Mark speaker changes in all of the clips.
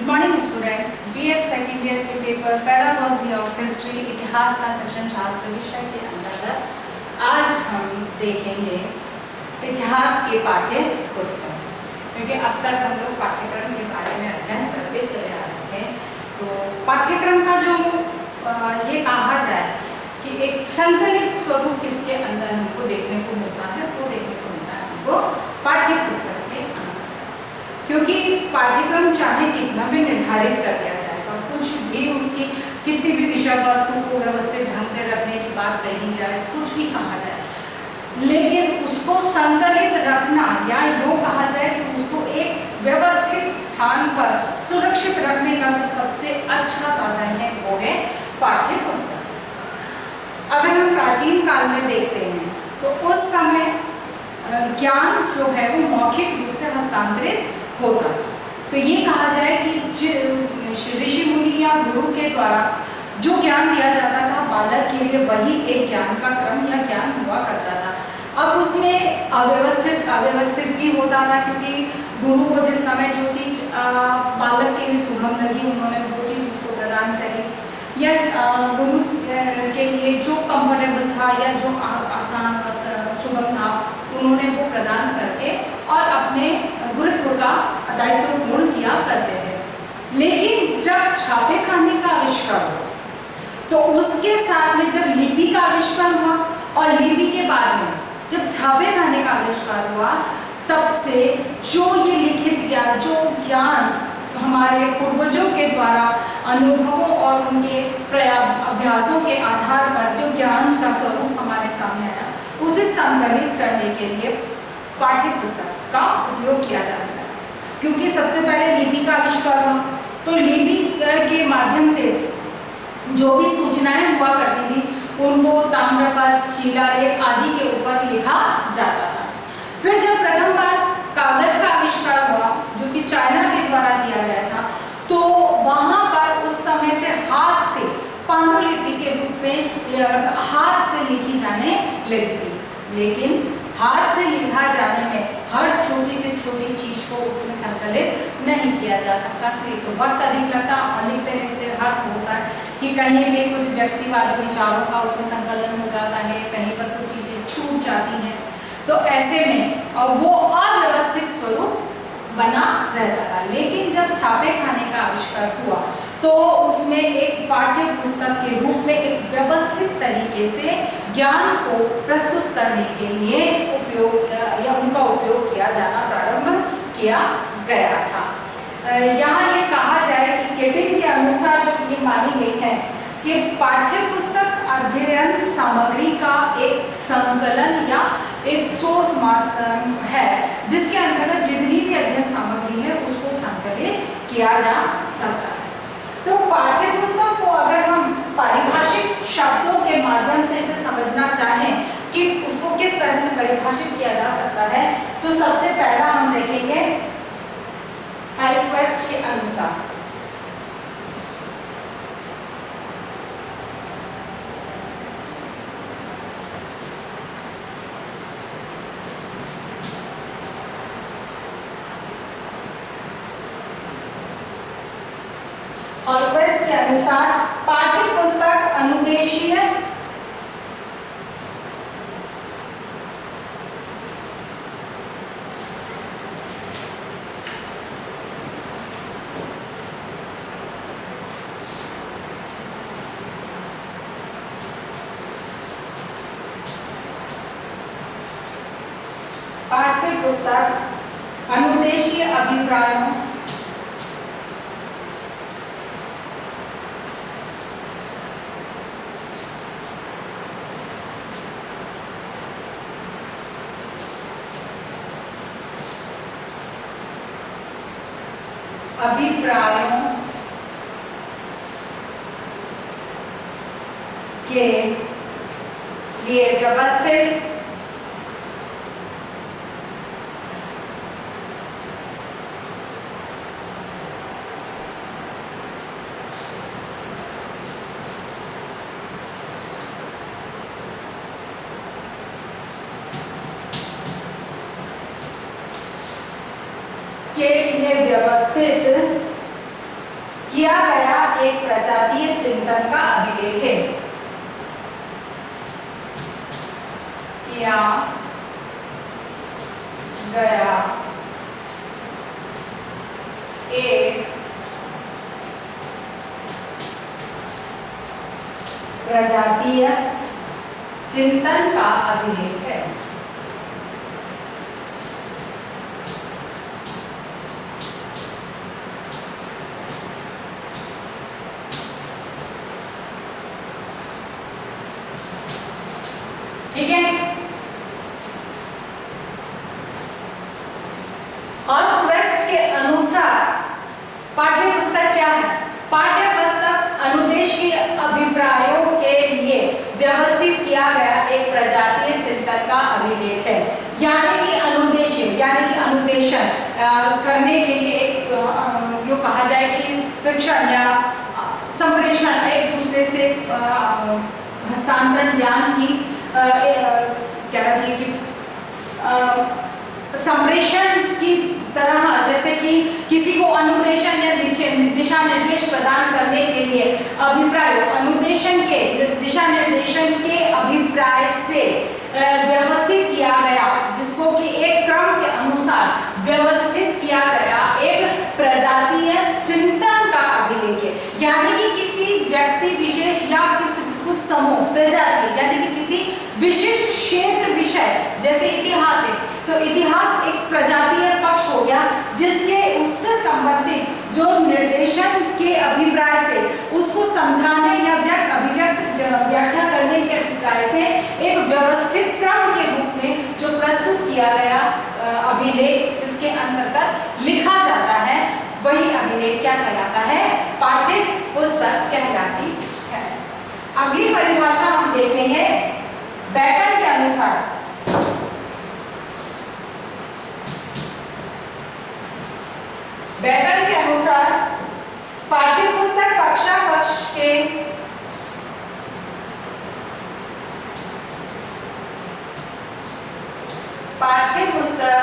Speaker 1: Good morning students. BEd second year के paper pedagogy of history इतिहास का section शास्त्र विषय के अंतर्गत आज हम देखेंगे इतिहास के पाठ्य पुस्तक, क्योंकि अब तक हम लोग पाठ्यक्रम के बारे में अध्ययन करते चले आ रहे थे। तो पाठ्यक्रम का जो ये कहा जाए कि एक संकलित स्वरूप किसके अंदर हमको देखने को मिलता है, तो देखने को मिलता है हमको पाठ्य पुस्तक के अंदर। क्योंकि पाठ्यक्रम चाहे कितना भी निर्धारित कर दिया जाएगा, कुछ भी उसकी कितनी भी विषय वस्तु को व्यवस्थित ढंग से रखने की बात कही जाए, कुछ भी कहा जाए, लेकिन उसको संकलित रखना या यूँ कहा जाए कि उसको एक व्यवस्थित स्थान पर सुरक्षित रखने का जो सबसे अच्छा साधन है वो है पाठ्य पुस्तक। अगर हम प्राचीन काल में देखते हैं तो उस समय ज्ञान जो है वो मौखिक रूप से हस्तांतरित होता। तो ये कहा जाए कि ऋषि मुनि या गुरु के द्वारा जो ज्ञान दिया जाता था बालक के लिए, वही एक ज्ञान का क्रम या ज्ञान हुआ करता था। अब उसमें अव्यवस्थित भी होता था, क्योंकि गुरु को जिस समय जो चीज़ बालक के लिए सुगम लगी उन्होंने वो चीज़ उसको प्रदान करी, या गुरु के लिए जो कंफर्टेबल था या जो आसान सुगम था उन्होंने वो प्रदान करके और अपने गुरुत्व का दायित्व पूर्ण किया करते थे। लेकिन जब छापे खाने का आविष्कार हुआ तो उसके साथ में जब लिपि का आविष्कार हुआ और लिपि के बाद में जब छापे खाने का आविष्कार हुआ, तब से जो ये लिखित ज्ञान, जो ज्ञान हमारे पूर्वजों के द्वारा अनुभवों और उनके अभ्यासों के आधार पर जो ज्ञान का स्वरूप हमारे सामने आया, उसे संकलित करने के लिए पाठ्य पुस्तक का उपयोग किया जाने लगा। क्योंकि सबसे पहले लिपि का आविष्कार हुआ, तो लिपि के माध्यम से जो भी सूचनाएं हुआ करती थी उनको ताम्रपत्र, शिलालेख आदि के ऊपर लिखा जाता था। फिर जब प्रथम बार कागज का आविष्कार हुआ, जो कि चाइना के द्वारा किया गया था, तो वहाँ पर उस समय फिर हाथ से पांडुलिपि के रूप में हाथ से लिखी जाने लगी थी। लेकिन हाथ से लिखा जाने में हर छोटी से छोटी चीज को उसमें संकलित नहीं किया जा सकता, क्योंकि वक्त अधिक लगता और लिखते लिखते हर्ष होता है कि कहीं भी कुछ व्यक्तिवादी विचारों का उसमें संकलन हो जाता है, कहीं पर कुछ चीजें छूट जाती हैं। तो ऐसे में वो अव्यवस्थित स्वरूप बना रहता था। लेकिन जब छापे खाने का आविष्कार हुआ तो उसमें एक पाठ्य पुस्तक के रूप में एक व्यवस्थित तरीके से ज्ञान को प्रस्तुत करने के लिए उपयोग या उनका उपयोग किया जाना प्रारंभ किया गया था। यहाँ ये कहा जाए कि केटिंग के अनुसार जो ये मानी गई है कि पाठ्य पुस्तक अध्ययन सामग्री का एक संकलन या एक सोर्स है, जिसके अंतर्गत जितनी भी अध्ययन सामग्री है उसको संकलित किया जा सकता है। तो पाठ्य पुस्तक को अगर हम पारिभाषिक शब्दों के माध्यम से इसे समझना चाहें कि उसको किस तरह से परिभाषित किया जा सकता है, तो सबसे पहला हम देखेंगे हाइक्वेस्ट के अनुसार। हाइक्वेस्ट के अनुसार पाठ्य पुस्तक अनुदेशीय अनुदेशीय अभिप्रायों के लिए व्यवस्थित के लिए व्यवस्थित चिंतन का अभिलेख है। किया गया एक प्रजातीय चिंतन का अभिलेख है। ठीक है, और क्वेस्ट के अनुसार पाठ्य पुस्तक क्या है? पाठ्य पुस्तक अनुदेशीय अभिप्रायों के लिए व्यवस्थित किया गया एक प्रजातीय चिंतन का अभिलेख है। यानी कि अनुदेशीय यानी कि अनुदेशन करने के लिए एक जो कहा जाए कि शिक्षण या संप्रेषण, एक दूसरे से हस्तांतरण ज्ञान की क्या चाहिए कि संप्रेषण की तरह, जैसे कि किसी को अनुदेशन या दिशा निर्देश प्रदान करने के लिए अभिप्राय अनुदेशन के दिशा निर्देशन के अभिप्राय से व्यवस्थित किया गया, जिसको कि एक क्रम के अनुसार व्यवस्थित किया गया एक प्रजातीय चिंतन का अभिलेख है। यानी कि किसी व्यक्ति विशेष या कुछ समूह प्रजाति यानी कि किसी विशिष्ट क्षेत्र विषय, जैसे इतिहास है तो इतिहास एक प्रजातीय पक्ष हो गया, जिसके उससे संबंधित जो निर्देशन के अभिप्राय से उसको समझाने या व्याख्या करने के अभिप्राय से एक व्यवस्थित क्रम के रूप में जो प्रस्तुत किया गया अभिलेख, जिसके अंतर्गत लिखा जाता है, वही अभिलेख क्या कहलाता है? पाठ्य पुस्तक कहलाती है। अगली परिभाषा हम देखेंगे बैकन के अनुसार। बैकन के अनुसार पाठ्य पुस्तक कक्षा कक्ष के पाठ्य पुस्तक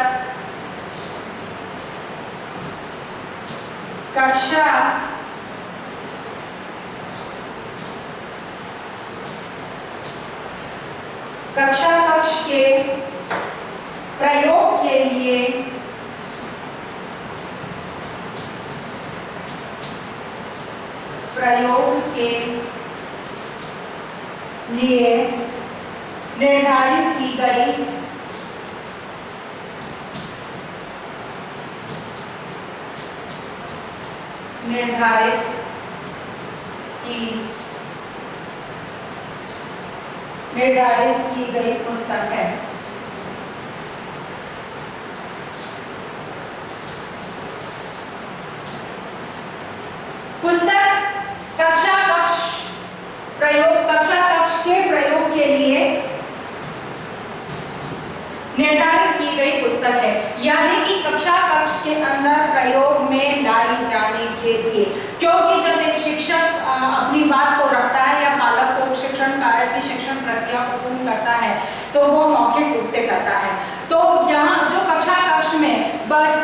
Speaker 1: कक्षा कक्ष के प्रयोग के लिए निर्धारित की गई निर्धारित की गई पुस्तक है। पुस्तक कक्षा कक्ष के प्रयोग के लिए निर्धारित की गई पुस्तक है। यानी कि कक्षा कक्ष के अंदर प्रयोग में लाई जाने के लिए, क्योंकि जब एक शिक्षक अपनी बात को रखता है या पालक को शिक्षण कार्य की शिक्षण प्रक्रिया को पूर्ण करता है तो वो मौखिक रूप से करता है। तो यहाँ जो कक्षा कक्ष में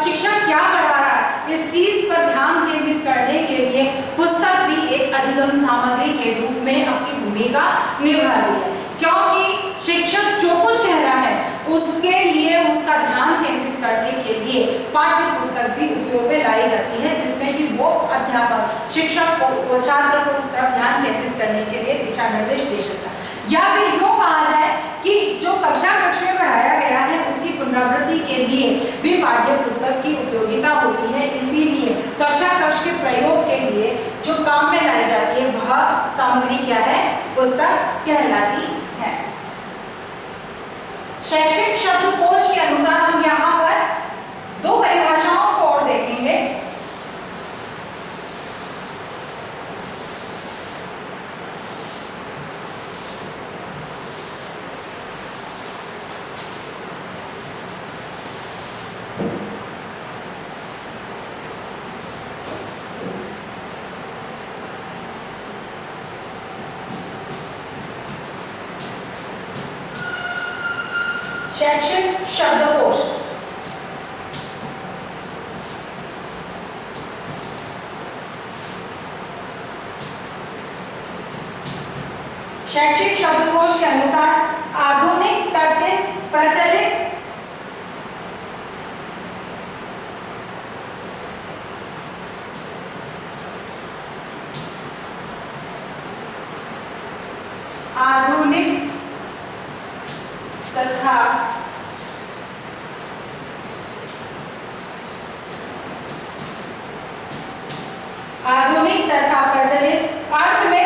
Speaker 1: शिक्षक क्या पढ़ा रहा है, इस चीज पर ध्यान केंद्रित करने के लिए पुस्तक भी एक अधिगम सामग्री के रूप में अपनी भूमिका निभा रही है। क्योंकि शिक्षक जो कुछ कह रहा है उसके लिए उसका ध्यान केंद्रित करने के लिए पाठ्य पुस्तक भी उपयोग में लाई जाती है, जिसमें कि वो अध्यापक शिक्षक को छात्र को उस तरफ ध्यान केंद्रित करने के लिए दिशा निर्देश दे सकता है। या फिर यूँ कहा जाए कि जो कक्षा कक्ष में पढ़ाया गया है उसकी पुनरावृत्ति के लिए भी पाठ्य पुस्तक की उपयोगिता होती है। इसीलिए कक्षा कक्ष के प्रयोग के लिए जो काम में लाई जाती है वह सामग्री क्या है? पुस्तक कहलाती है। शैक्षिक शब्दकोश के अनुसार हम यहाँ पर दो परिभाषाओं को और देखेंगे। शैक्षिक शब्दकोश शैक्षिक शब्दकोश के अनुसार आधुनिक तथ्य प्रचलित आधुनिक तथा प्रचलित अर्थ में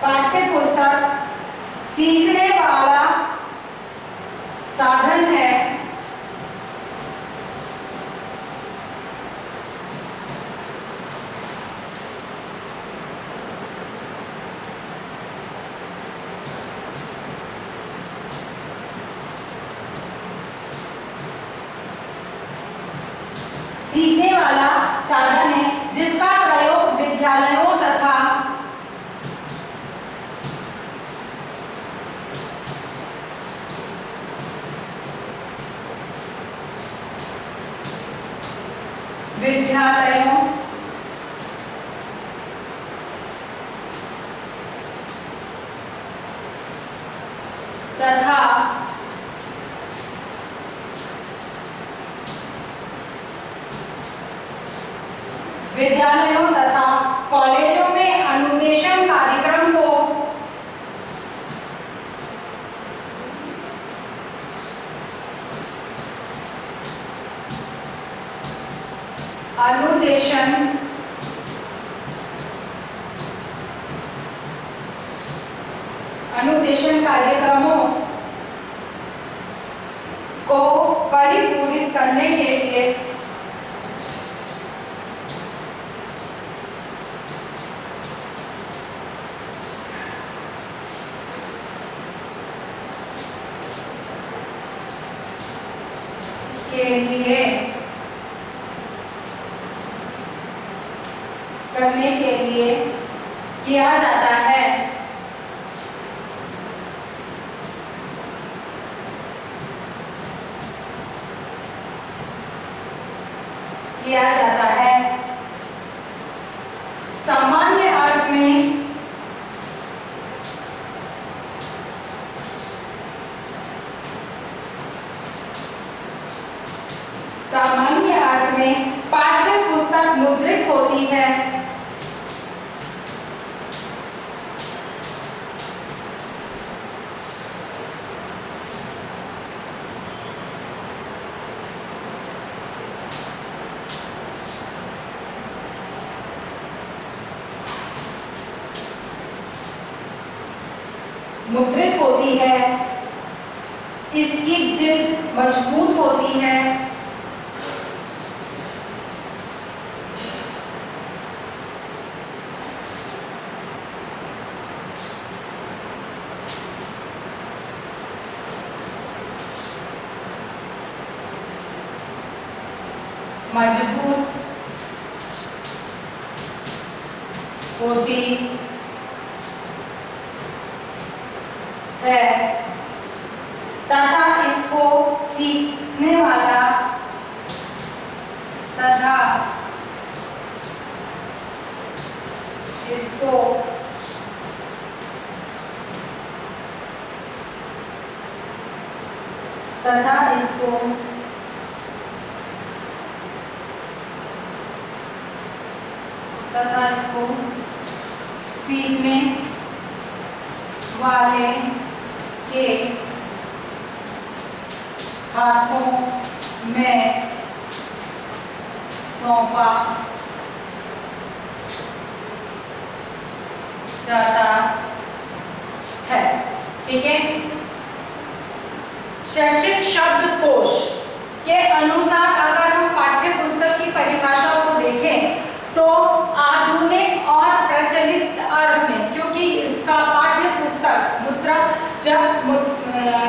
Speaker 1: पाठ्य पुस्तक सीखने वाला साधन है। सीखने वाला साधन है जिसका प्रयोग विद्यालयों तथा विद्यालयों तथा कॉलेजों में अनुदेशन कार्यक्रम को अनुदेशन कार्यक्रमों को परिपूरित करने के लिए किया जाता है। सामान्य अर्थ में पाठ्य पुस्तक मुद्रित होती है। इसकी जिल्द मजबूत होती है। तथा इसको सीखने वाला इसको सीखने वाले के हाथों में सौंपा जाता है। ठीक है। शैक्षिक शब्दकोश के अनुसार अगर हम पाठ्य पुस्तक की परिभाषा को देखें तो आधुनिक और प्रचलित अर्थ में, क्योंकि इसका पाठ्य पुस्तक मुद्रा जब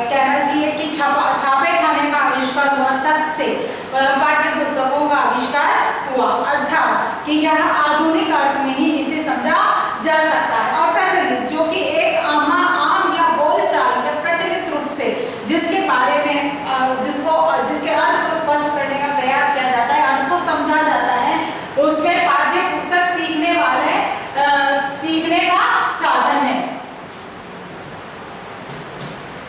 Speaker 1: कहना चाहिए कि छापे खाने का आविष्कार हुआ तब से से पाठ्य पुस्तकों का आविष्कार हुआ, अर्थात कि यह आधुनिक अर्थ में ही इसे समझा जा सकता है। और प्रचलित, जो कि एक आम या बोलचाल या प्रचलित रूप से जिसके बारे में जिसके अर्थ को स्पष्ट करने का प्रयास किया जाता है, अर्थ को समझा जाता है, उसमें पाठ्य पुस्तक सीखने का साधन है,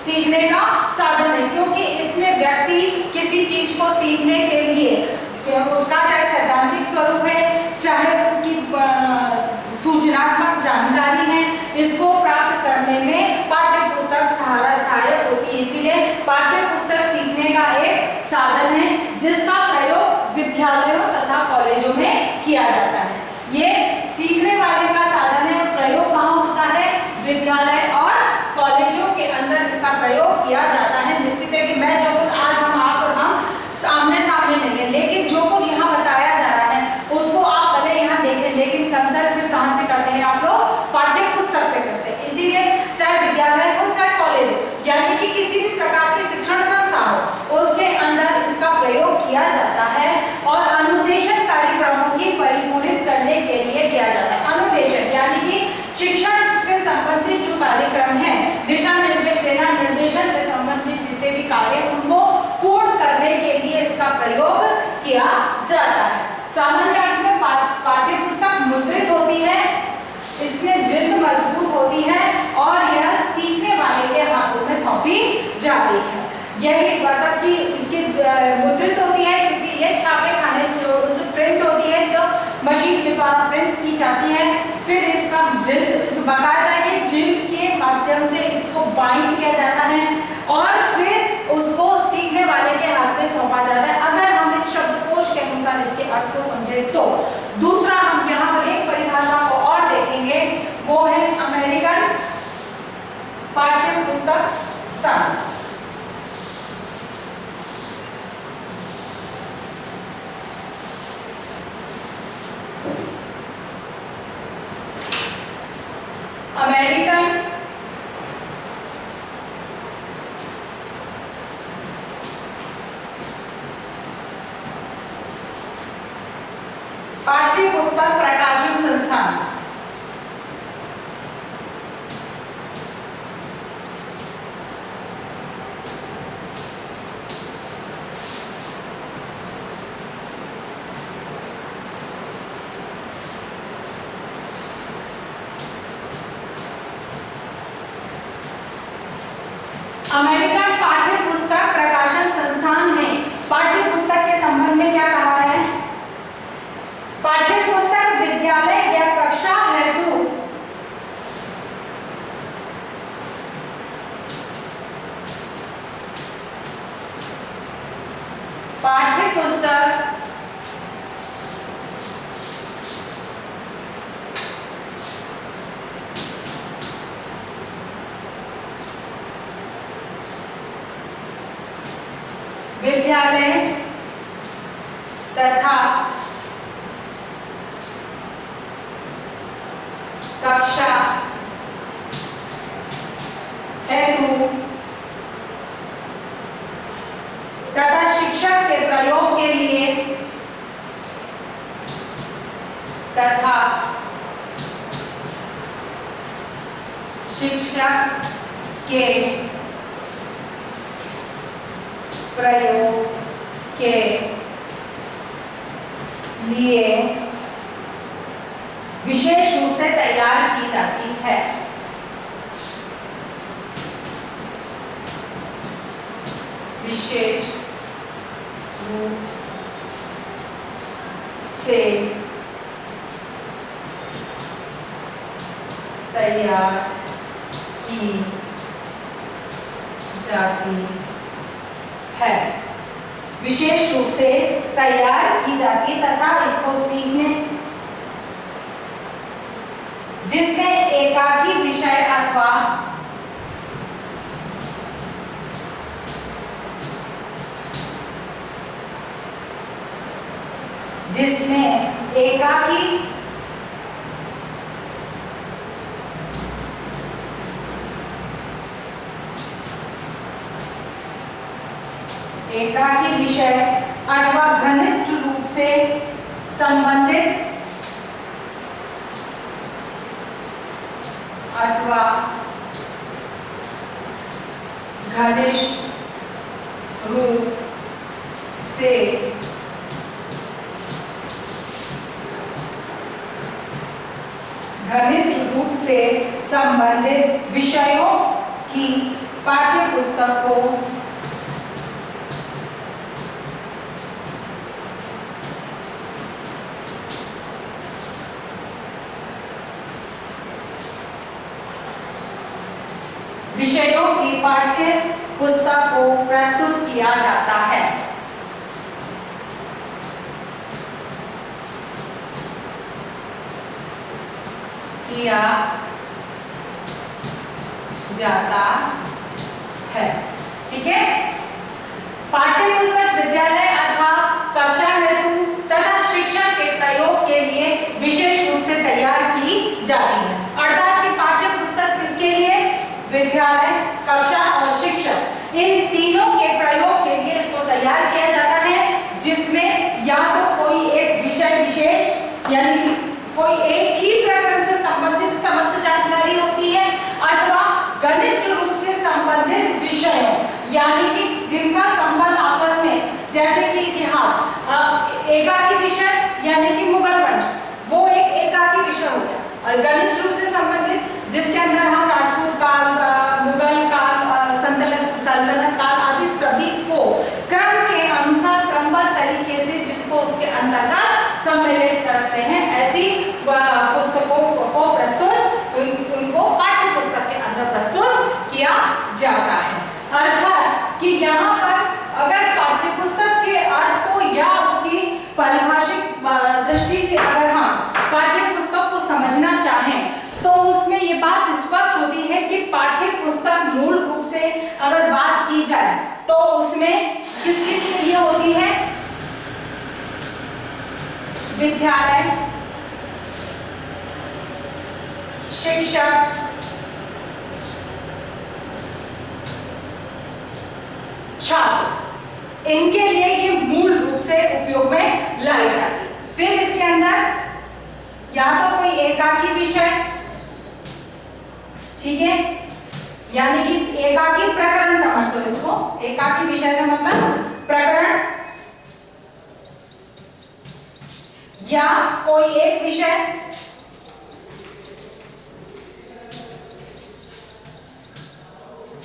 Speaker 1: सीखने का साधन है, क्योंकि इसमें व्यक्ति किसी चीज को सीखने के लिए उसका चाहे सैद्धांतिक स्वरूप है, चाहे उसकी सूचनात्मक जानकारी है, इसको प्राप्त करने में पाठ्य पुस्तक सहायक होती है। इसीलिए पाठ्य पुस्तक सीखने का एक साधन है जिसका प्रयोग विद्यालयों तथा कॉलेजों में किया जाता है। ये सीखने वाले का साधन है और प्रयोग कहाँ होता है? विद्यालय और कॉलेजों के अंदर इसका प्रयोग किया जाता है। निश्चित है कि मैं जो कुछ आज हम आमने सामने नहीं है, लेकिन जो कुछ यहाँ बताया जा रहा है उसको आप भले यहाँ देखें, लेकिन कंसल्ट फिर कहाँ से करते हैं आप लोग? पाठ्य पुस्तक से करते हैं। इसीलिए चाहे विद्यालय हो चाहे कॉलेज हो, यानी कि किसी भी प्रकार की शिक्षण संस्था हो, उसके अंदर इसका प्रयोग किया जाता है और अनुदेशन कार्यक्रमों की परिपूरित करने के लिए किया जाता है। अनुदेशन यानी कि शिक्षण से संबंधित जो कार्यक्रम है, दिशा निर्देश देना, निर्देशन से संबंधित जितने भी कार्य उनको पूर्ण करने के लिए इसका प्रयोग किया जाता है। सामान्य अर्थ में पाठ्य पुस्तक मुद्रित होती है, इसमें जिल्द मजबूत होती है और यह सीखने वाले के हाथों में सौंपी जाती है। यही मतलब कि इसकी मुद्रित होती है क्योंकि यह छापे खाने जो प्रिंट होती है, जो मशीन के द्वारा प्रिंट की जाती है, फिर इसका जिल्द बाकायदा ये जिल्द के माध्यम से इसको बाइंड किया जाता है और फिर उसको सीखने वाले के हाथ में सौंपा जाता है। अगर हम इस शब्दकोश के अनुसार इसके अर्थ को समझे तो दूसरा हम यहाँ पर एक परिभाषा को और देखेंगे, वो है अमेरिकन पाठ्य पुस्तक संघ। अमेरिकन पाठ्य पुस्तक प्रकाशन संस्थान। अमेरिकन पाठ्य पुस्तक प्रकाशन संस्थान ने पाठ्य पुस्तक के संबंध में क्या कहा है? पाठ्य पुस्तक विद्यालय या कक्षा हेतु पाठ्य पुस्तक विद्यालय तथा कक्षा हेतु तथा शिक्षक के प्रयोग के लिए तथा शिक्षक के प्रयोग के लिए विशेष रूप से तैयार की जाती है। विशेष रूप से तैयार की जाती है। विशेष रूप से तैयार की जाती तथा इसको सीखने जिसमें एकाकी विषय अथवा जिसमें एकाकी विषय अथवा घनिष्ठ रूप से संबंधित अथवा घनिष्ठ रूप से संबंधित विषयों की पाठ्य पुस्तक को प्रस्तुत किया जाता है। किया जाता है। ठीक है, पाठ्य पुस्तक विद्यालय अथवा कक्षा हेतु तथा शिक्षण के प्रयोग के लिए विशेष रूप से तैयार की जाती है। अर्थात कि पाठ्य पुस्तक किसके लिए? विद्यालय, कक्षा और शिक्षक, इन तीनों के प्रयोग के लिए इसको तैयार किया जाता है, जिसमें या तो कोई एक विषय विशेष यानी कि कोई एक ही प्रकरण से संबंधित समस्त जानकारी होती है, अथवा घनिष्ठ रूप से संबंधित विषयों यानी कि जिनका संबंध आपस में, जैसे कि इतिहास एकाकी विषय यानी कि मुगल वंश, वो एक एकाकी विषय हो गया, और घनिष्ठ रूप से संबंधित जिसके अंदर हम राजपूत काल, मुगल काल, सल्तनत काल आदि सभी को क्रम के अनुसार क्रमबद्ध तरीके से जिसको उसके अंतर्गत सम्मिलित करते हैं, ऐसी पुस्तकों को प्रस्तुत उनको पाठ्य पुस्तक के अंदर प्रस्तुत किया जाता है। अर्थात कि यहाँ पर अगर पाठ्य पुस्तक के अर्थ को या उसकी पारिभाषिक दृष्टि से अगर हम पाठ्य पुस्तक को समझना चाहें तो उसमें ये बात स्पष्ट होती है कि पाठ्य पुस्तक मूल रूप से अगर बात की जाए तो उसमें किस किस के लिए होती है? विद्यालय, शिक्षक, छात्र, इनके लिए ये मूल रूप से उपयोग में लाई जाती है। फिर इसके अंदर या तो कोई एकाकी विषय, ठीक है, यानी कि एकाकी प्रकरण समझ लो इसको, एकाकी विषय से मतलब प्रकरण, या कोई एक विषय,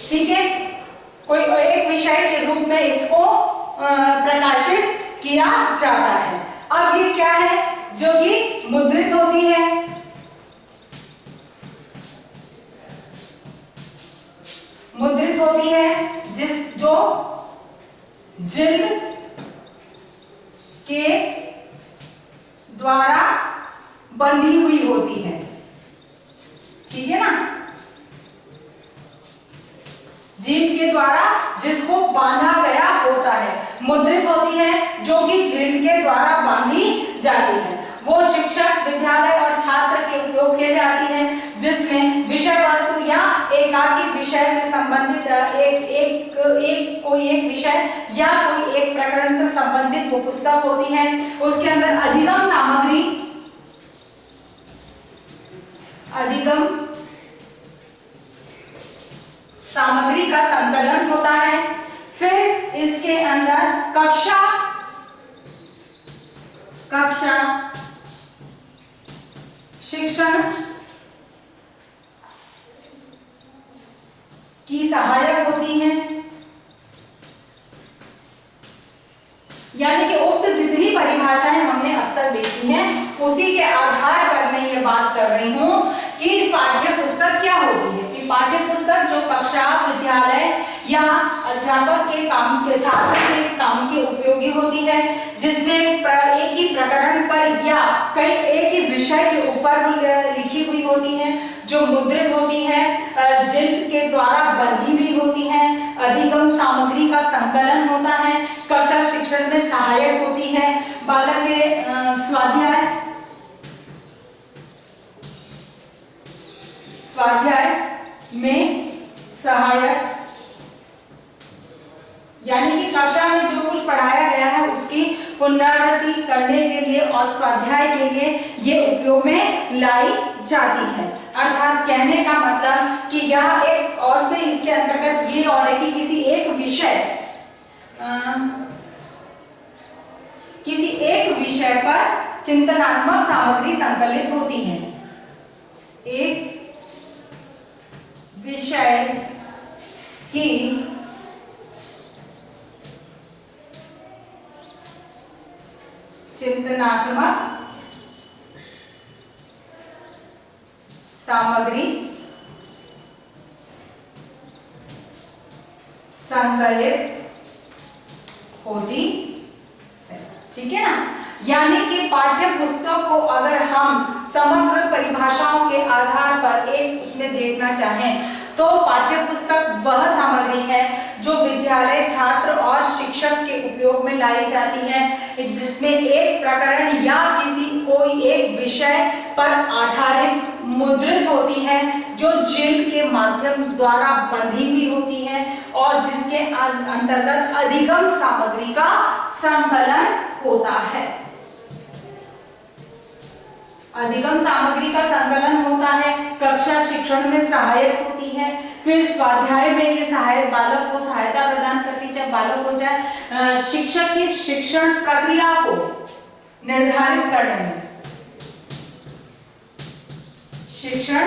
Speaker 1: ठीक है, कोई एक विषय के रूप में इसको प्रकाशित किया जाता है। अब ये क्या है? जो कि मुद्रित होती है, मुद्रित होती है, जो जिल्द के द्वारा बंधी हुई होती है, ठीक है ना, जिल्द के द्वारा जिसको बांधा गया होता है, मुद्रित होती है, जो कि जिल्द के द्वारा बांधी जाती है। वो शिक्षक, विद्यालय और छात्र के उपयोग के लिए आती है, जिसमें विषय वस्तु या एकाकी विषय से संबंधित कोई एक विषय या कोई एक प्रकरण से संबंधित वो पुस्तक होती है। उसके अंदर अधिगम सामग्री का संकलन होता है। फिर इसके अंदर कक्षा शिक्षण की सहायक होती है, यानी कि उक्त जितनी परिभाषाएं हमने अब तक देखी हैं उसी के आधार पर मैं ये बात कर रही हूं कि पाठ्य पुस्तक क्या होती है। कि पाठ्य पुस्तक जो कक्षा, विद्यालय या अध्यापक के काम के, छात्र के काम के उपयोगी होती है, जिसमें एक ही प्रकरण पर या कई एक ही विषय के ऊपर लिखी हुई होती है, जो मुद्रित होती है, जिल्द के द्वारा बंधी हुई होती है, अधिगम सामग्री का संकलन होता है, कक्षा शिक्षण में सहायक होती है, बालक के स्वाध्याय में सहायक, यानी कि कक्षा में जो कुछ पढ़ाया गया है उसकी पुनरावृत्ति करने के लिए और स्वाध्याय के लिए ये उपयोग में लाई जाती है। अर्थात कहने का मतलब कि यह एक, और फिर इसके अंतर्गत ये और है कि किसी एक विषय पर चिंतनात्मक सामग्री संकलित होती है। एक विषय की चिंतनात्मक सामग्री संकलित होती है, ठीक है ना। यानी कि पाठ्य पुस्तक को अगर हम समग्र परिभाषाओं के आधार पर एक उसमें देखना चाहें तो पाठ्य पुस्तक वह सामग्री है जो विद्यालय छात्र और शिक्षक के उपयोग में लाई जाती है, जिसमें एक प्रकरण या कोई एक विषय पर आधारित मुद्रित होती है, जो जिल्द के माध्यम द्वारा बंधी हुई होती है और जिसके अंतर्गत अधिगम सामग्री का संकलन होता है। अधिगम सामग्री का संकलन होता है, कक्षा शिक्षण में सहायक होती है, फिर स्वाध्याय में ये सहायक बालक को सहायता प्रदान करती, चाहे बालक हो चाहे शिक्षक की शिक्षण प्रक्रिया को निर्धारित करने में, शिक्षण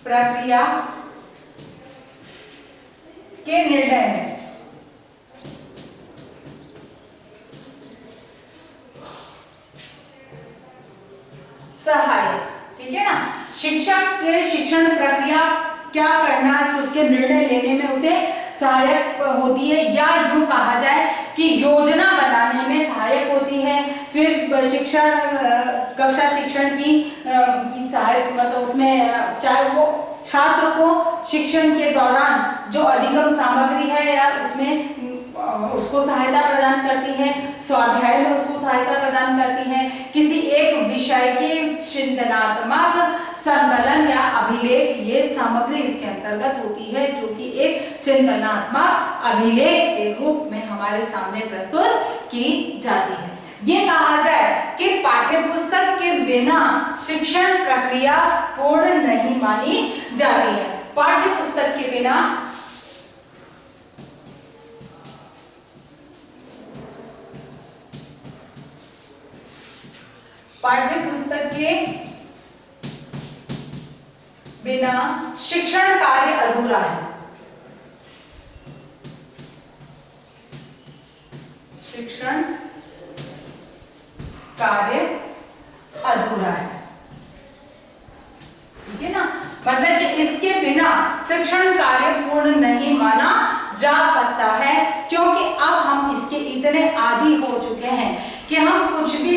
Speaker 1: प्रक्रिया के निर्णय में सहायक, ठीक है ना। शिक्षक के शिक्षण प्रक्रिया क्या करना है उसके निर्णय लेने में उसे सहायक होती है, या यूं कहा जाए कि योजना बनाने में सहायक होती है। फिर शिक्षण कक्षा शिक्षण की सहायक, मतलब उसमें चाहे वो छात्र को शिक्षण के दौरान जो अधिगम सामग्री है या उसमें उसको सहायता प्रदान करती है, स्वाध्याय में उसको सहायता प्रदान करती है, किसी एक विषय के चिंतनात्मक संकलन या अभिलेख ये सामग्री इसके अंतर्गत होती है, जो कि एक चिंतनात्मक अभिलेख के रूप में हमारे सामने प्रस्तुत की जाती है। ये कहा जाए कि पाठ्यपुस्तक के बिना शिक्षण प्रक्रिया पूर्ण नहीं मानी जाती है। पाठ्यपुस्तक के बिना शिक्षण कार्य अधूरा है। शिक्षण कार्य अधूरा है, ठीक है ना। मतलब कि इसके बिना शिक्षण कार्य पूर्ण नहीं माना जा सकता है, क्योंकि अब हम इसके इतने आदी हो चुके हैं कि हम कुछ भी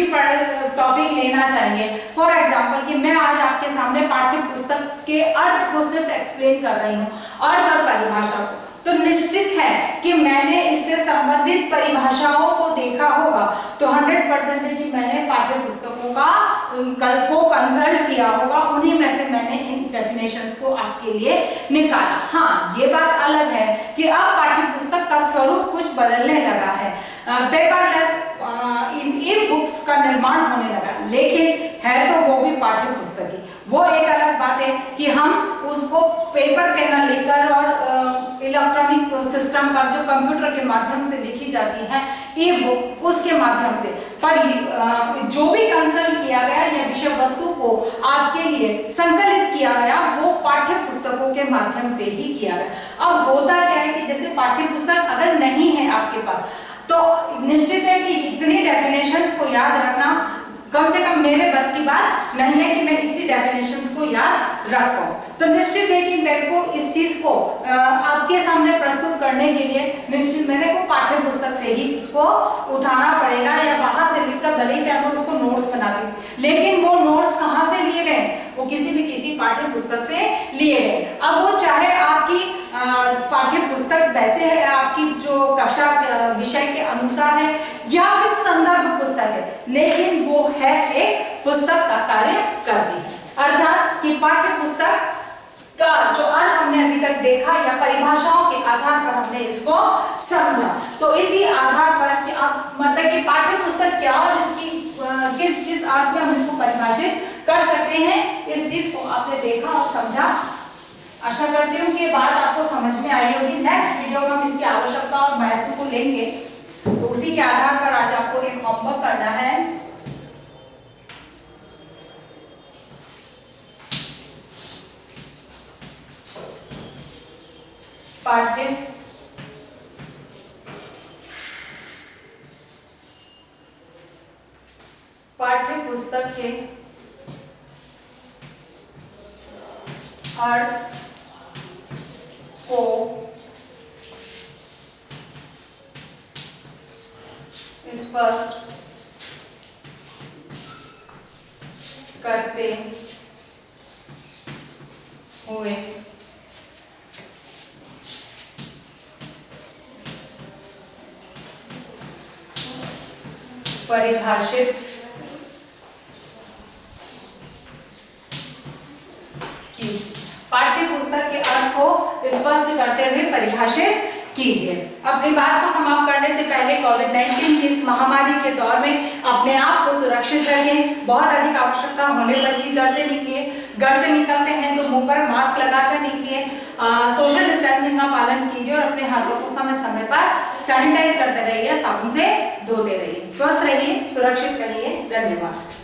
Speaker 1: टॉपिक लेना चाहिए। फॉर एग्जाम्पल कि मैं आज आपके सामने पाठ्य पुस्तक के अर्थ को सिर्फ एक्सप्लेन कर रही हूँ, अर्थ और परिभाषा को, तो निश्चित है कि मैंने इससे संबंधित परिभाषाओं को देखा होगा, तो 100% है कि मैंने पाठ्य पुस्तकों को कंसल्ट किया होगा, उन्हीं में से मैंने इन डेफिनेशंस को आपके लिए निकाला। हाँ, ये बात अलग है कि अब पाठ्य पुस्तक का स्वरूप कुछ बदलने लगा है, पेपरलेस ई बुक्स का निर्माण होने लगा, लेकिन है तो वो भी पाठ्य पुस्तक ही। वो एक अलग बात है कि हम उसको पेपर पे न लिखकर और इलेक्ट्रॉनिक सिस्टम पर जो कंप्यूटर के माध्यम से लिखी जाती है ई बुक, उसके माध्यम से, पर जो भी कंसल्ट किया गया या विषय वस्तु को आपके लिए संकलित किया गया वो पाठ्य पुस्तकों के माध्यम से ही किया गया। अब होता क्या है कि जैसे पाठ्य पुस्तक अगर नहीं है आपके पास, तो निश्चित है कि इतनी डेफिनेशंस को याद रखना कम से कम मेरे बस की बात नहीं है कि मैं इतनी डेफिनेशंस को याद रख पाऊं। तो निश्चित है कि मेरे को इस चीज को आपके सामने प्रस्तुत करने के लिए निश्चित मेरे को पाठ्य पुस्तक से ही उसको उठाना पड़ेगा, या वहां से लिखकर भले ही चाहे उसको नोट्स बना लूं, लेकिन वो नोट्स कहाँ से लिए गए, वो किसी न किसी पाठ्य पुस्तक से लिए गए। अब वो चाहे आपकी पाठ्य पुस्तक वैसे है, आपकी जो कक्षा विषय के अनुसार है, या फिर संदर्भ पुस्तक है, लेकिन वो है एक पुस्तक का कार्य करती है। अर्थात कि पाठ्य पुस्तक का जो अर्थ हमने अभी तक देखा या परिभाषाओं के आधार पर हमने इसको समझा, तो इसी आधार पर कि आप मतलब कि पाठ्य पुस्तक क्या और इसकी किस अर्थ में हम इसको परिभाषित कर सकते हैं, इस चीज को आपने देखा और समझा। आशा करती हूँ कि बात आपको समझ में आई होगी। नेक्स्ट वीडियो में हम इसकी आवश्यकता और महत्व को लेंगे, तो उसी के आधार पर आज आपको एक होमवर्क करना है। पाठ्य पुस्तक के अर्थ को स्पष्ट करते हुए परिभाषित की। पाठ्य पुस्तक के अर्थ को स्पष्ट करते हुए परिभाषित कीजिए। अपनी बात को समाप्त करने से पहले कोविड-19 की इस महामारी के दौर में अपने आप को सुरक्षित रखें। बहुत अधिक आवश्यकता होने पर ही घर से निकलिए। घर से निकलते हैं तो मुंह पर मास्क लगाकर निकलिए। सोशल डिस्टेंसिंग का पालन कीजिए और अपने हाथों को समय समय पर सैनिटाइज करते रहिए, साबुन से धोते रहिए। स्वस्थ रहिए, सुरक्षित रहिए। धन्यवाद।